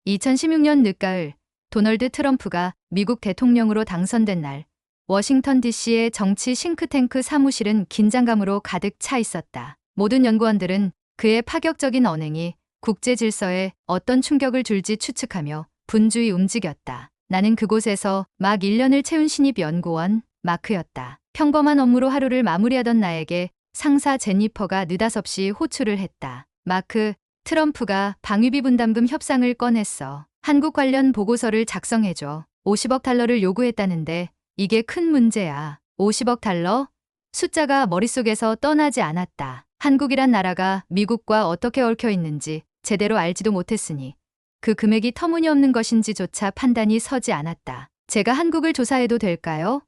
2016년 늦가을 도널드 트럼프가 미국 대통령으로 당선된 날 워싱턴 DC의 정치 싱크탱크 사무실은 긴장감으로 가득 차 있었다. 모든 연구원들은 그의 파격적인 언행이 국제 질서에 어떤 충격을 줄지 추측하며 분주히 움직였다. 나는 그곳에서 막 1년을 채운 신입 연구원 마크였다. 평범한 업무로 하루를 마무리하던 나에게 상사 제니퍼가 느닷없이 호출을 했다. 마크, 트럼프가 방위비 분담금 협상을 꺼냈어. 한국 관련 보고서를 작성해줘. 50억 달러를 요구했다는데 이게 큰 문제야. 50억 달러? 숫자가 머릿속에서 떠나지 않았다. 한국이란 나라가 미국과 어떻게 얽혀 있는지 제대로 알지도 못했으니 그 금액이 터무니없는 것인지조차 판단이 서지 않았다. 제가 한국을 조사해도 될까요?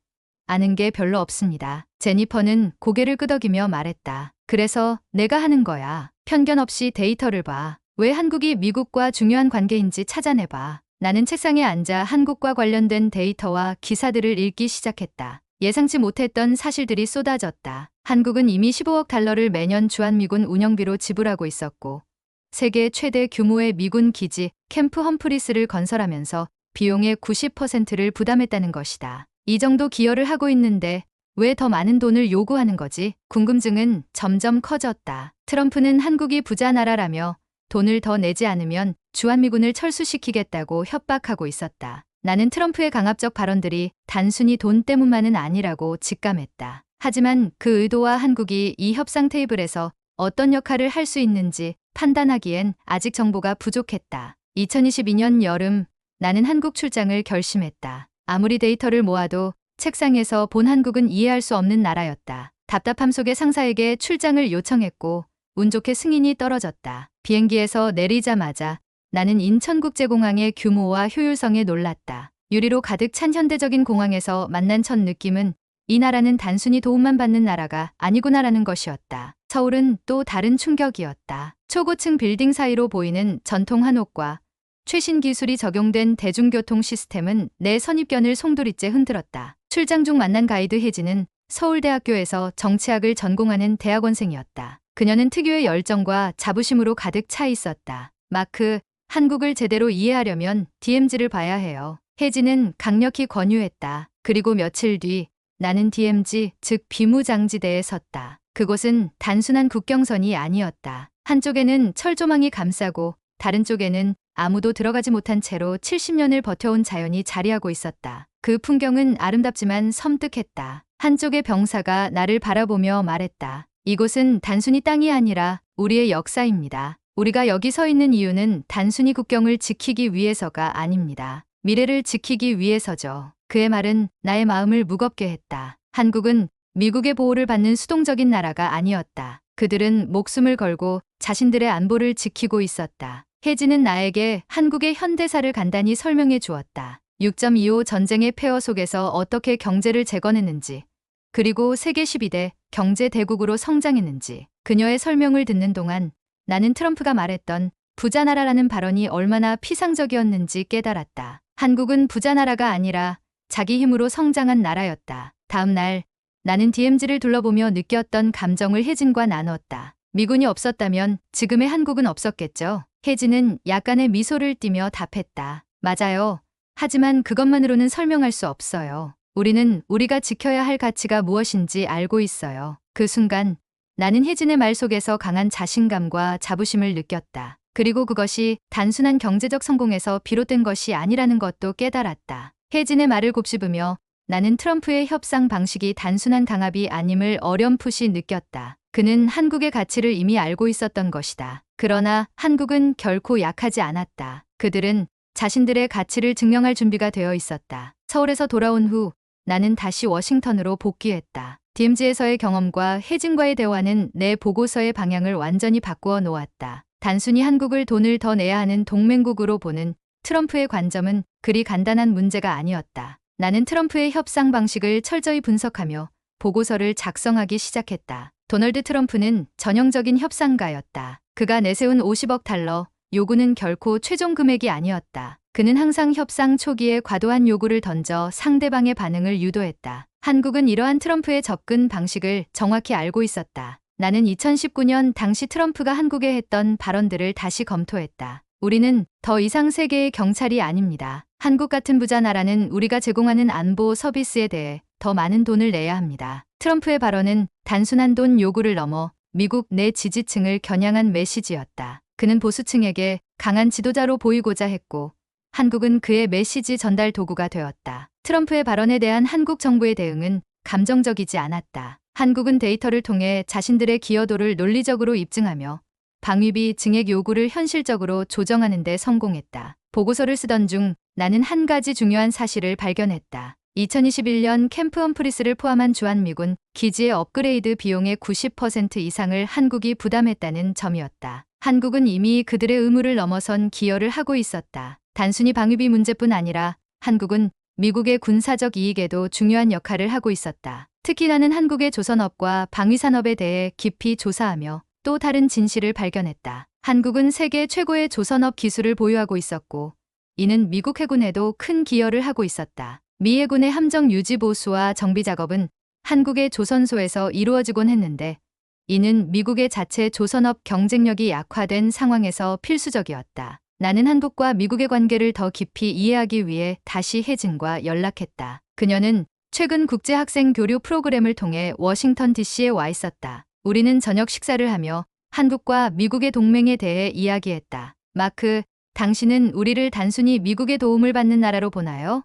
아는 게 별로 없습니다. 제니퍼는 고개를 끄덕이며 말했다. 그래서 내가 하는 거야. 편견 없이 데이터를 봐. 왜 한국이 미국과 중요한 관계인지 찾아내봐. 나는 책상에 앉아 한국과 관련된 데이터와 기사들을 읽기 시작했다. 예상치 못했던 사실들이 쏟아졌다. 한국은 이미 15억 달러를 매년 주한미군 운영비로 지불하고 있었고 세계 최대 규모의 미군 기지 캠프 험프리스를 건설하면서 비용의 90%를 부담했다는 것이다. 이 정도 기여를 하고 있는데 왜 더 많은 돈을 요구하는 거지? 궁금증은 점점 커졌다. 트럼프는 한국이 부자 나라라며 돈을 더 내지 않으면 주한미군을 철수시키겠다고 협박하고 있었다. 나는 트럼프의 강압적 발언들이 단순히 돈 때문만은 아니라고 직감했다. 하지만 그 의도와 한국이 이 협상 테이블에서 어떤 역할을 할 수 있는지 판단하기엔 아직 정보가 부족했다. 2022년 여름 나는 한국 출장을 결심했다. 아무리 데이터를 모아도 책상에서 본 한국은 이해할 수 없는 나라였다. 답답함 속에 상사에게 출장을 요청했고 운 좋게 승인이 떨어졌다. 비행기에서 내리자마자 나는 인천국제공항의 규모와 효율성에 놀랐다. 유리로 가득 찬 현대적인 공항에서 만난 첫 느낌은 이 나라는 단순히 도움만 받는 나라가 아니구나라는 것이었다. 서울은 또 다른 충격이었다. 초고층 빌딩 사이로 보이는 전통 한옥과 최신 기술이 적용된 대중교통 시스템은 내 선입견을 송두리째 흔들었다. 출장 중 만난 가이드 혜진은 서울대학교에서 정치학을 전공하는 대학원생이었다. 그녀는 특유의 열정과 자부심으로 가득 차 있었다. 마크, 한국을 제대로 이해하려면 DMZ를 봐야 해요. 혜진은 강력히 권유했다. 그리고 며칠 뒤 나는 DMZ, 즉 비무장지대에 섰다. 그곳은 단순한 국경선이 아니었다. 한쪽에는 철조망이 감싸고 다른 쪽에는 아무도 들어가지 못한 채로 70년을 버텨온 자연이 자리하고 있었다. 그 풍경은 아름답지만 섬뜩했다. 한쪽의 병사가 나를 바라보며 말했다. 이곳은 단순히 땅이 아니라 우리의 역사입니다. 우리가 여기 서 있는 이유는 단순히 국경을 지키기 위해서가 아닙니다. 미래를 지키기 위해서죠. 그의 말은 나의 마음을 무겁게 했다. 한국은 미국의 보호를 받는 수동적인 나라가 아니었다. 그들은 목숨을 걸고 자신들의 안보를 지키고 있었다. 혜진은 나에게 한국의 현대사를 간단히 설명해 주었다. 6.25 전쟁의 폐허 속에서 어떻게 경제를 재건했는지, 그리고 세계 12대 경제 대국으로 성장했는지. 그녀의 설명을 듣는 동안 나는 트럼프가 말했던 부자 나라라는 발언이 얼마나 피상적이었는지 깨달았다. 한국은 부자 나라가 아니라 자기 힘으로 성장한 나라였다. 다음 날 나는 DMZ를 둘러보며 느꼈던 감정을 혜진과 나눴다. 미군이 없었다면 지금의 한국은 없었겠죠. 혜진은 약간의 미소를 띠며 답했다. 맞아요. 하지만 그것만으로는 설명할 수 없어요. 우리는 우리가 지켜야 할 가치가 무엇인지 알고 있어요. 그 순간 나는 혜진의 말 속에서 강한 자신감과 자부심을 느꼈다. 그리고 그것이 단순한 경제적 성공에서 비롯된 것이 아니라는 것도 깨달았다. 혜진의 말을 곱씹으며 나는 트럼프의 협상 방식이 단순한 강압이 아님을 어렴풋이 느꼈다. 그는 한국의 가치를 이미 알고 있었던 것이다. 그러나 한국은 결코 약하지 않았다. 그들은 자신들의 가치를 증명할 준비가 되어 있었다. 서울에서 돌아온 후 나는 다시 워싱턴으로 복귀했다. DMZ에서의 경험과 혜진과의 대화는 내 보고서의 방향을 완전히 바꾸어 놓았다. 단순히 한국을 돈을 더 내야 하는 동맹국으로 보는 트럼프의 관점은 그리 간단한 문제가 아니었다. 나는 트럼프의 협상 방식을 철저히 분석하며 보고서를 작성하기 시작했다. 도널드 트럼프는 전형적인 협상가였다. 그가 내세운 50억 달러 요구는 결코 최종 금액이 아니었다. 그는 항상 협상 초기에 과도한 요구를 던져 상대방의 반응을 유도했다. 한국은 이러한 트럼프의 접근 방식을 정확히 알고 있었다. 나는 2019년 당시 트럼프가 한국에 했던 발언들을 다시 검토했다. 우리는 더 이상 세계의 경찰이 아닙니다. 한국 같은 부자 나라는 우리가 제공하는 안보 서비스에 대해 더 많은 돈을 내야 합니다. 트럼프의 발언은 단순한 돈 요구를 넘어 미국 내 지지층을 겨냥한 메시지였다. 그는 보수층에게 강한 지도자로 보이고자 했고, 한국은 그의 메시지 전달 도구가 되었다. 트럼프의 발언에 대한 한국 정부의 대응은 감정적이지 않았다. 한국은 데이터를 통해 자신들의 기여도를 논리적으로 입증하며 방위비 증액 요구를 현실적으로 조정하는 데 성공했다. 보고서를 쓰던 중 나는 한 가지 중요한 사실을 발견했다. 2021년 캠프 험프리스를 포함한 주한미군 기지의 업그레이드 비용의 90% 이상을 한국이 부담했다는 점이었다. 한국은 이미 그들의 의무를 넘어선 기여를 하고 있었다. 단순히 방위비 문제뿐 아니라 한국은 미국의 군사적 이익에도 중요한 역할을 하고 있었다. 특히 나는 한국의 조선업과 방위산업에 대해 깊이 조사하며 또 다른 진실을 발견했다. 한국은 세계 최고의 조선업 기술을 보유하고 있었고, 이는 미국 해군에도 큰 기여를 하고 있었다. 미 해군의 함정 유지 보수와 정비 작업은 한국의 조선소에서 이루어지곤 했는데, 이는 미국의 자체 조선업 경쟁력이 약화된 상황에서 필수적이었다. 나는 한국과 미국의 관계를 더 깊이 이해하기 위해 다시 혜진과 연락했다. 그녀는 최근 국제학생 교류 프로그램을 통해 워싱턴 DC에 와 있었다. 우리는 저녁 식사를 하며 한국과 미국의 동맹에 대해 이야기했다. 마크, 당신은 우리를 단순히 미국의 도움을 받는 나라로 보나요?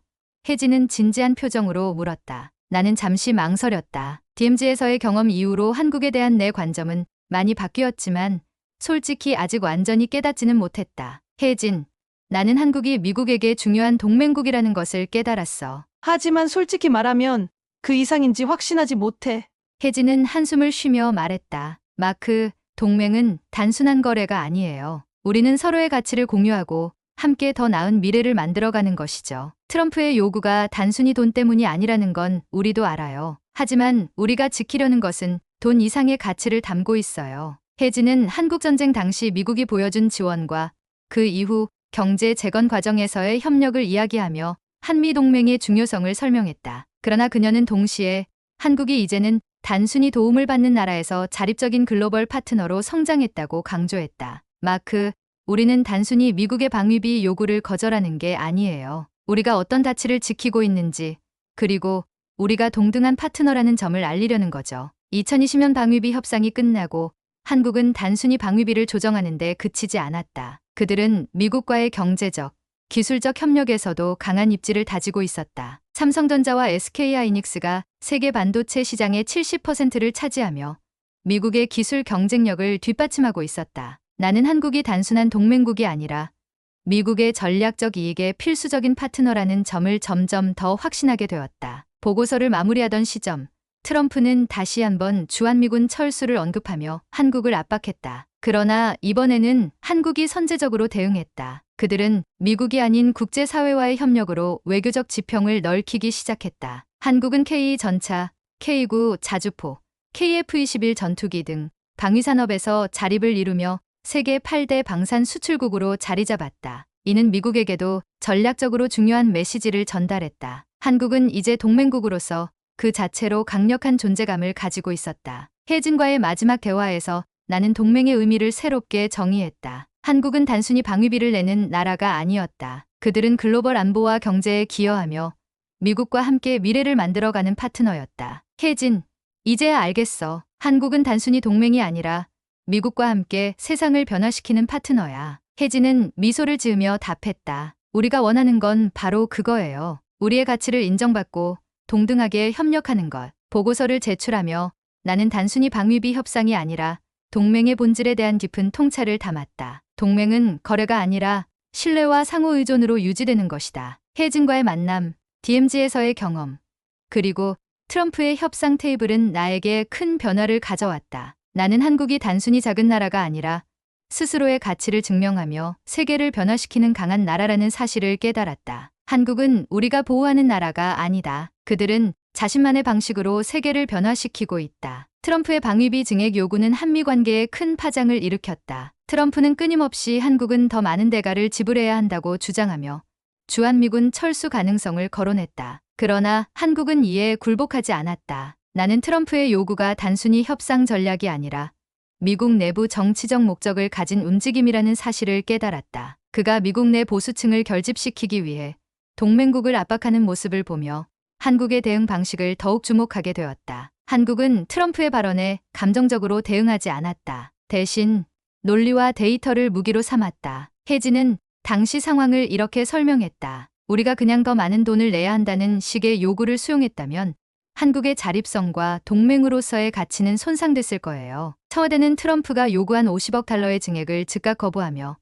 혜진은 진지한 표정으로 물었다. 나는 잠시 망설였다. DMZ에서의 경험 이후로 한국에 대한 내 관점은 많이 바뀌었지만 솔직히 아직 완전히 깨닫지는 못했다. 혜진, 나는 한국이 미국에게 중요한 동맹국이라는 것을 깨달았어. 하지만 솔직히 말하면 그 이상인지 확신하지 못해. 혜진은 한숨을 쉬며 말했다. 마크, 동맹은 단순한 거래가 아니에요. 우리는 서로의 가치를 공유하고 함께 더 나은 미래를 만들어가는 것이죠. 트럼프의 요구가 단순히 돈 때문이 아니라는 건 우리도 알아요. 하지만 우리가 지키려는 것은 돈 이상의 가치를 담고 있어요. 혜진은 한국전쟁 당시 미국이 보여준 지원과 그 이후 경제 재건 과정에서의 협력을 이야기하며 한미동맹의 중요성을 설명했다. 그러나 그녀는 동시에 한국이 이제는 단순히 도움을 받는 나라에서 자립적인 글로벌 파트너로 성장했다고 강조했다. 마크, 우리는 단순히 미국의 방위비 요구를 거절하는 게 아니에요. 우리가 어떤 가치를 지키고 있는지, 그리고 우리가 동등한 파트너라는 점을 알리려는 거죠. 2020년 방위비 협상이 끝나고 한국은 단순히 방위비를 조정하는 데 그치지 않았다. 그들은 미국과의 경제적, 기술적 협력에서도 강한 입지를 다지고 있었다. 삼성전자와 SK하이닉스가 세계 반도체 시장의 70%를 차지하며 미국의 기술 경쟁력을 뒷받침하고 있었다. 나는 한국이 단순한 동맹국이 아니라 미국의 전략적 이익에 필수적인 파트너라는 점을 점점 더 확신하게 되었다. 보고서를 마무리하던 시점, 트럼프는 다시 한번 주한미군 철수를 언급하며 한국을 압박했다. 그러나 이번에는 한국이 선제적으로 대응했다. 그들은 미국이 아닌 국제사회와의 협력으로 외교적 지평을 넓히기 시작했다. 한국은 K2전차, K9 자주포, KF-21 전투기 등 방위산업에서 자립을 이루며 세계 8대 방산 수출국으로 자리 잡았다. 이는 미국에게도 전략적으로 중요한 메시지를 전달했다. 한국은 이제 동맹국으로서 그 자체로 강력한 존재감을 가지고 있었다. 혜진과의 마지막 대화에서 나는 동맹의 의미를 새롭게 정의했다. 한국은 단순히 방위비를 내는 나라가 아니었다. 그들은 글로벌 안보와 경제에 기여하며 미국과 함께 미래를 만들어가는 파트너였다. 혜진, 이제야 알겠어. 한국은 단순히 동맹이 아니라 미국과 함께 세상을 변화시키는 파트너야. 혜진은 미소를 지으며 답했다. 우리가 원하는 건 바로 그거예요. 우리의 가치를 인정받고 동등하게 협력하는 것. 보고서를 제출하며 나는 단순히 방위비 협상이 아니라 동맹의 본질에 대한 깊은 통찰을 담았다. 동맹은 거래가 아니라 신뢰와 상호 의존으로 유지되는 것이다. 혜진과의 만남, DMZ에서의 경험, 그리고 트럼프의 협상 테이블은 나에게 큰 변화를 가져왔다. 나는 한국이 단순히 작은 나라가 아니라 스스로의 가치를 증명하며 세계를 변화시키는 강한 나라라는 사실을 깨달았다. 한국은 우리가 보호하는 나라가 아니다. 그들은 자신만의 방식으로 세계를 변화시키고 있다. 트럼프의 방위비 증액 요구는 한미 관계에 큰 파장을 일으켰다. 트럼프는 끊임없이 한국은 더 많은 대가를 지불해야 한다고 주장하며 주한미군 철수 가능성을 거론했다. 그러나 한국은 이에 굴복하지 않았다. 나는 트럼프의 요구가 단순히 협상 전략이 아니라 미국 내부 정치적 목적을 가진 움직임이라는 사실을 깨달았다. 그가 미국 내 보수층을 결집시키기 위해 동맹국을 압박하는 모습을 보며 한국의 대응 방식을 더욱 주목하게 되었다. 한국은 트럼프의 발언에 감정적으로 대응하지 않았다. 대신 논리와 데이터를 무기로 삼았다. 해지는 당시 상황을 이렇게 설명했다. 우리가 그냥 더 많은 돈을 내야 한다는 식의 요구를 수용했다면 한국의 자립성과 동맹으로서의 가치는 손상됐을 거예요. 청와대는 트럼프가 요구한 50억 달러의 증액을 즉각 거부하며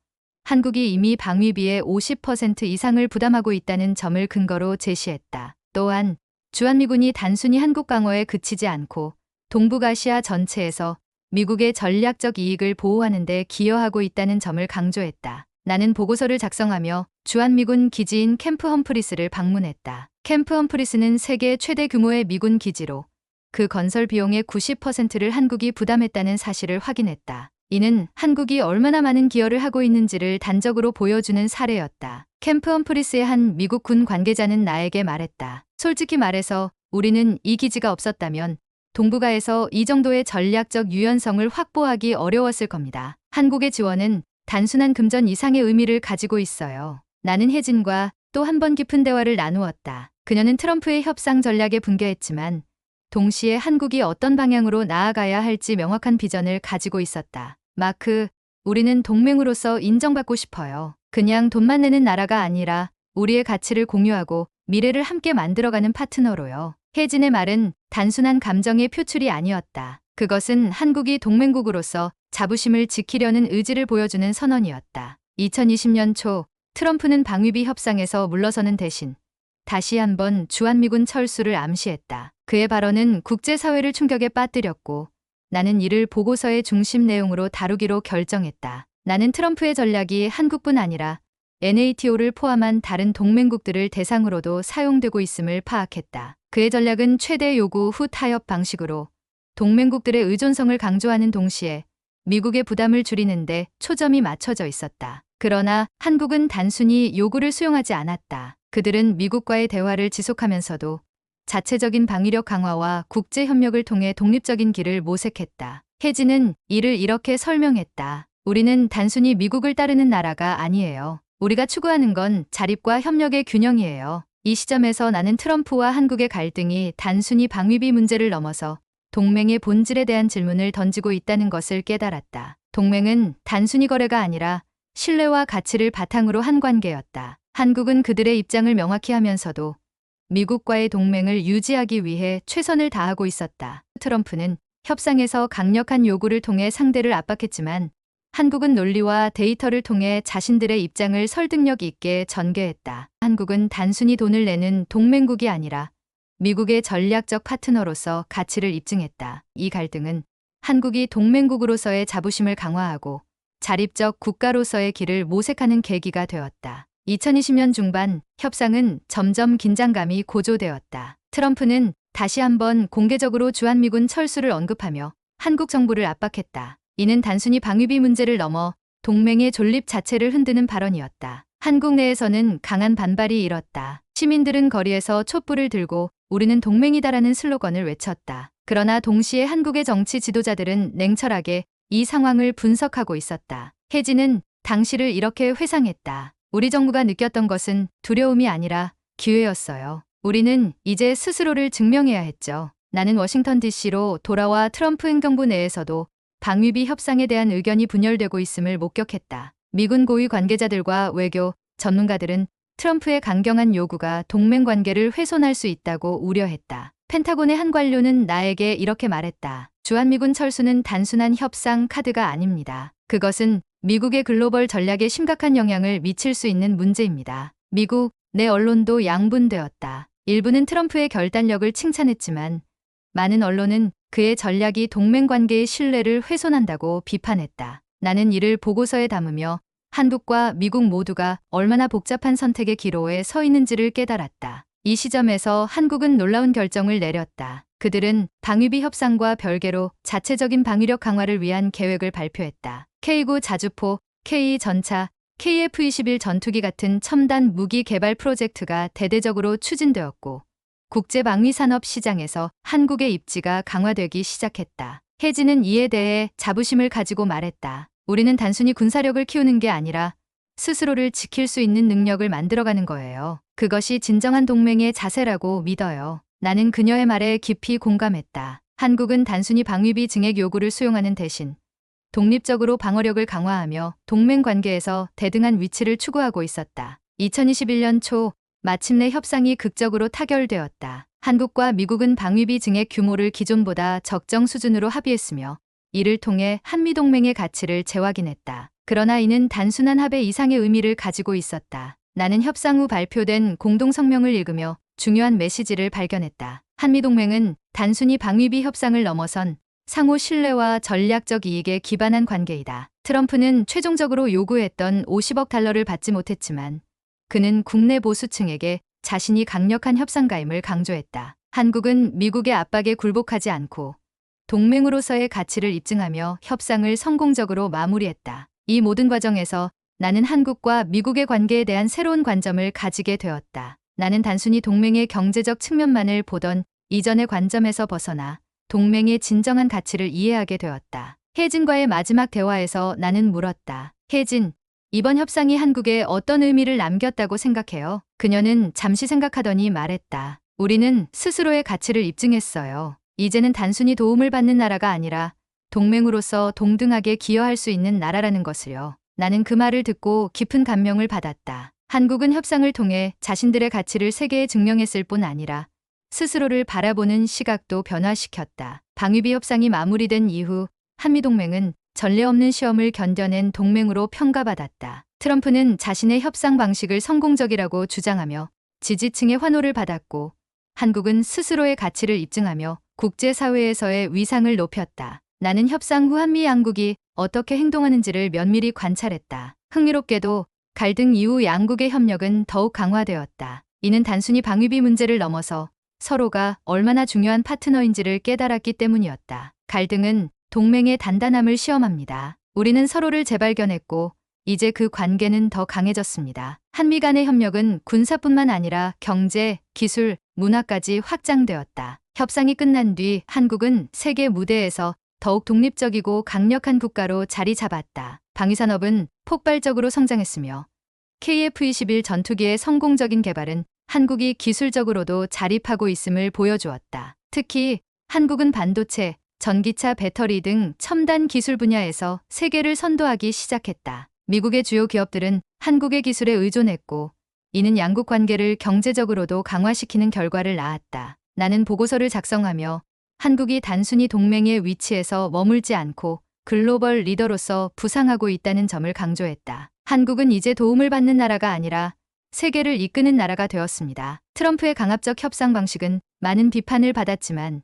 한국이 이미 방위비의 50% 이상을 부담하고 있다는 점을 근거로 제시했다. 또한 주한미군이 단순히 한국 강화에 그치지 않고 동북아시아 전체에서 미국의 전략적 이익을 보호하는 데 기여하고 있다는 점을 강조했다. 나는 보고서를 작성하며 주한미군 기지인 캠프 험프리스를 방문했다. 캠프 험프리스는 세계 최대 규모의 미군 기지로 그 건설 비용의 90%를 한국이 부담했다는 사실을 확인했다. 이는 한국이 얼마나 많은 기여를 하고 있는지를 단적으로 보여주는 사례였다. 캠프 험프리스의 한 미국 군 관계자는 나에게 말했다. 솔직히 말해서 우리는 이 기지가 없었다면 동북아에서 이 정도의 전략적 유연성을 확보하기 어려웠을 겁니다. 한국의 지원은 단순한 금전 이상의 의미를 가지고 있어요. 나는 혜진과 또 한 번 깊은 대화를 나누었다. 그녀는 트럼프의 협상 전략에 분개했지만 동시에 한국이 어떤 방향으로 나아가야 할지 명확한 비전을 가지고 있었다. 마크, 우리는 동맹으로서 인정받고 싶어요. 그냥 돈만 내는 나라가 아니라 우리의 가치를 공유하고 미래를 함께 만들어가는 파트너로요. 혜진의 말은 단순한 감정의 표출이 아니었다. 그것은 한국이 동맹국으로서 자부심을 지키려는 의지를 보여주는 선언이었다. 2020년 초 트럼프는 방위비 협상에서 물러서는 대신 다시 한번 주한미군 철수를 암시했다. 그의 발언은 국제사회를 충격에 빠뜨렸고 나는 이를 보고서의 중심 내용으로 다루기로 결정했다. 나는 트럼프의 전략이 한국뿐 아니라 NATO를 포함한 다른 동맹국들을 대상으로도 사용되고 있음을 파악했다. 그의 전략은 최대 요구 후 타협 방식으로 동맹국들의 의존성을 강조하는 동시에 미국의 부담을 줄이는데 초점이 맞춰져 있었다. 그러나 한국은 단순히 요구를 수용하지 않았다. 그들은 미국과의 대화를 지속하면서도 자체적인 방위력 강화와 국제 협력을 통해 독립적인 길을 모색했다. 혜진은 이를 이렇게 설명했다. 우리는 단순히 미국을 따르는 나라가 아니에요. 우리가 추구하는 건 자립과 협력의 균형이에요. 이 시점에서 나는 트럼프와 한국의 갈등이 단순히 방위비 문제를 넘어서 동맹의 본질에 대한 질문을 던지고 있다는 것을 깨달았다. 동맹은 단순히 거래가 아니라 신뢰와 가치를 바탕으로 한 관계였다. 한국은 그들의 입장을 명확히 하면서도 미국과의 동맹을 유지하기 위해 최선을 다하고 있었다. 트럼프는 협상에서 강력한 요구를 통해 상대를 압박했지만 한국은 논리와 데이터를 통해 자신들의 입장을 설득력 있게 전개했다. 한국은 단순히 돈을 내는 동맹국이 아니라 미국의 전략적 파트너로서 가치를 입증했다. 이 갈등은 한국이 동맹국으로서의 자부심을 강화하고 자립적 국가로서의 길을 모색하는 계기가 되었다. 2020년 중반 협상은 점점 긴장감이 고조되었다. 트럼프는 다시 한번 공개적으로 주한미군 철수를 언급하며 한국 정부를 압박했다. 이는 단순히 방위비 문제를 넘어 동맹의 존립 자체를 흔드는 발언이었다. 한국 내에서는 강한 반발이 일었다. 시민들은 거리에서 촛불을 들고 우리는 동맹이다라는 슬로건을 외쳤다. 그러나 동시에 한국의 정치 지도자들은 냉철하게 이 상황을 분석하고 있었다. 혜진은 당시를 이렇게 회상했다. 우리 정부가 느꼈던 것은 두려움이 아니라 기회였어요. 우리는 이제 스스로를 증명해야 했죠. 나는 워싱턴 DC로 돌아와 트럼프 행정부 내에서도 방위비 협상에 대한 의견이 분열되고 있음을 목격했다. 미군 고위 관계자들과 외교 전문가들은 트럼프의 강경한 요구가 동맹 관계를 훼손할 수 있다고 우려했다. 펜타곤의 한 관료는 나에게 이렇게 말했다. 주한미군 철수는 단순한 협상 카드가 아닙니다. 그것은 미국의 글로벌 전략에 심각한 영향을 미칠 수 있는 문제입니다. 미국 내 언론도 양분되었다. 일부는 트럼프의 결단력을 칭찬했지만 많은 언론은 그의 전략이 동맹 관계의 신뢰를 훼손한다고 비판했다. 나는 이를 보고서에 담으며 한국과 미국 모두가 얼마나 복잡한 선택의 기로에 서 있는지를 깨달았다. 이 시점에서 한국은 놀라운 결정을 내렸다. 그들은 방위비 협상과 별개로 자체적인 방위력 강화를 위한 계획을 발표했다. K9 자주포, K 전차, KF-21 전투기 같은 첨단 무기 개발 프로젝트가 대대적으로 추진되었고 국제 방위 산업 시장에서 한국의 입지가 강화되기 시작했다. 혜진은 이에 대해 자부심을 가지고 말했다. 우리는 단순히 군사력을 키우는 게 아니라 스스로를 지킬 수 있는 능력을 만들어가는 거예요. 그것이 진정한 동맹의 자세라고 믿어요. 나는 그녀의 말에 깊이 공감했다. 한국은 단순히 방위비 증액 요구를 수용하는 대신 독립적으로 방어력을 강화하며 동맹 관계에서 대등한 위치를 추구하고 있었다. 2021년 초 마침내 협상이 극적으로 타결되었다. 한국과 미국은 방위비 증액 규모를 기존보다 적정 수준으로 합의했으며 이를 통해 한미동맹의 가치를 재확인했다. 그러나 이는 단순한 합의 이상의 의미를 가지고 있었다. 나는 협상 후 발표된 공동성명을 읽으며 중요한 메시지를 발견했다. 한미동맹은 단순히 방위비 협상을 넘어선 상호 신뢰와 전략적 이익에 기반한 관계이다. 트럼프는 최종적으로 요구했던 50억 달러를 받지 못했지만 그는 국내 보수층에게 자신이 강력한 협상가임을 강조했다. 한국은 미국의 압박에 굴복하지 않고 동맹으로서의 가치를 입증하며 협상을 성공적으로 마무리했다. 이 모든 과정에서 나는 한국과 미국의 관계에 대한 새로운 관점을 가지게 되었다. 나는 단순히 동맹의 경제적 측면만을 보던 이전의 관점에서 벗어나 동맹의 진정한 가치를 이해하게 되었다. 혜진과의 마지막 대화에서 나는 물었다. 혜진, 이번 협상이 한국에 어떤 의미를 남겼다고 생각해요? 그녀는 잠시 생각하더니 말했다. 우리는 스스로의 가치를 입증했어요. 이제는 단순히 도움을 받는 나라가 아니라 동맹으로서 동등하게 기여할 수 있는 나라라는 것을요. 나는 그 말을 듣고 깊은 감명을 받았다. 한국은 협상을 통해 자신들의 가치를 세계에 증명했을 뿐 아니라 스스로를 바라보는 시각도 변화시켰다. 방위비 협상이 마무리된 이후 한미동맹은 전례 없는 시험을 견뎌낸 동맹으로 평가받았다. 트럼프는 자신의 협상 방식을 성공적이라고 주장하며 지지층의 환호를 받았고 한국은 스스로의 가치를 입증하며 국제사회에서의 위상을 높였다. 나는 협상 후 한미 양국이 어떻게 행동하는지를 면밀히 관찰했다. 흥미롭게도 갈등 이후 양국의 협력은 더욱 강화되었다. 이는 단순히 방위비 문제를 넘어서 서로가 얼마나 중요한 파트너인지를 깨달았기 때문이었다. 갈등은 동맹의 단단함을 시험합니다. 우리는 서로를 재발견했고 이제 그 관계는 더 강해졌습니다. 한미 간의 협력은 군사뿐만 아니라 경제, 기술, 문화까지 확장되었다. 협상이 끝난 뒤 한국은 세계 무대에서 더욱 독립적이고 강력한 국가로 자리 잡았다. 방위산업은 폭발적으로 성장했으며 KF-21 전투기의 성공적인 개발은 한국이 기술적으로도 자립하고 있음을 보여주었다. 특히 한국은 반도체, 전기차 배터리 등 첨단 기술 분야에서 세계를 선도하기 시작했다. 미국의 주요 기업들은 한국의 기술에 의존했고 이는 양국 관계를 경제적으로도 강화시키는 결과를 낳았다. 나는 보고서를 작성하며 한국이 단순히 동맹의 위치에서 머물지 않고 글로벌 리더로서 부상하고 있다는 점을 강조했다. 한국은 이제 도움을 받는 나라가 아니라 세계를 이끄는 나라가 되었습니다. 트럼프의 강압적 협상 방식은 많은 비판을 받았지만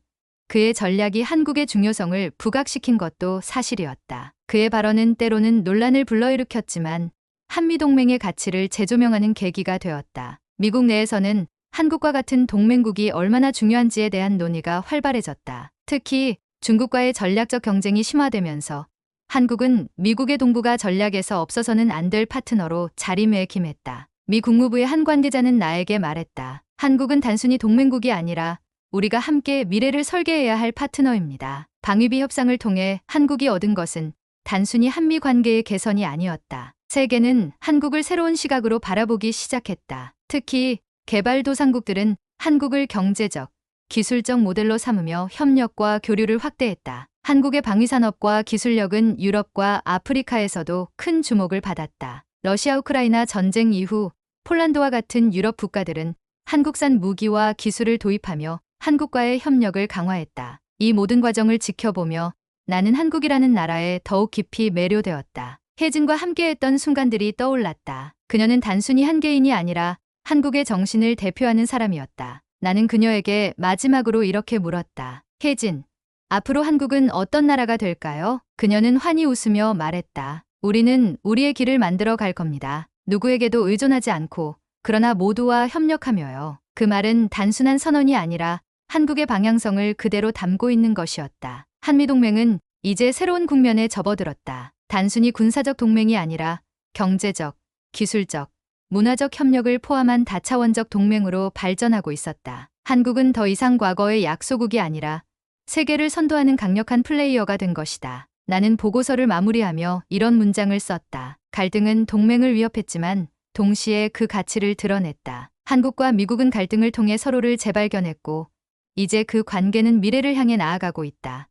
그의 전략이 한국의 중요성을 부각시킨 것도 사실이었다. 그의 발언은 때로는 논란을 불러일으켰지만 한미동맹의 가치를 재조명하는 계기가 되었다. 미국 내에서는 한국과 같은 동맹국이 얼마나 중요한지에 대한 논의가 활발해졌다. 특히 중국과의 전략적 경쟁이 심화되면서 한국은 미국의 동북아 전략에서 없어서는 안 될 파트너로 자리매김했다. 미 국무부의 한 관계자는 나에게 말했다. 한국은 단순히 동맹국이 아니라 우리가 함께 미래를 설계해야 할 파트너입니다. 방위비 협상을 통해 한국이 얻은 것은 단순히 한미 관계의 개선이 아니었다. 세계는 한국을 새로운 시각으로 바라보기 시작했다. 특히 개발도상국들은 한국을 경제적, 기술적 모델로 삼으며 협력과 교류를 확대했다. 한국의 방위산업과 기술력은 유럽과 아프리카에서도 큰 주목을 받았다. 러시아 우크라이나 전쟁 이후 폴란드와 같은 유럽 국가들은 한국산 무기와 기술을 도입하며 한국과의 협력을 강화했다. 이 모든 과정을 지켜보며 나는 한국이라는 나라에 더욱 깊이 매료되었다. 혜진과 함께했던 순간들이 떠올랐다. 그녀는 단순히 한 개인이 아니라 한국의 정신을 대표하는 사람이었다. 나는 그녀에게 마지막으로 이렇게 물었다. 혜진, 앞으로 한국은 어떤 나라가 될까요? 그녀는 환히 웃으며 말했다. 우리는 우리의 길을 만들어 갈 겁니다. 누구에게도 의존하지 않고 그러나 모두와 협력하며요. 그 말은 단순한 선언이 아니라 한국의 방향성을 그대로 담고 있는 것이었다. 한미동맹은 이제 새로운 국면에 접어들었다. 단순히 군사적 동맹이 아니라 경제적, 기술적, 문화적 협력을 포함한 다차원적 동맹으로 발전하고 있었다. 한국은 더 이상 과거의 약소국이 아니라 세계를 선도하는 강력한 플레이어가 된 것이다. 나는 보고서를 마무리하며 이런 문장을 썼다. 갈등은 동맹을 위협했지만 동시에 그 가치를 드러냈다. 한국과 미국은 갈등을 통해 서로를 재발견했고 이제 그 관계는 미래를 향해 나아가고 있다.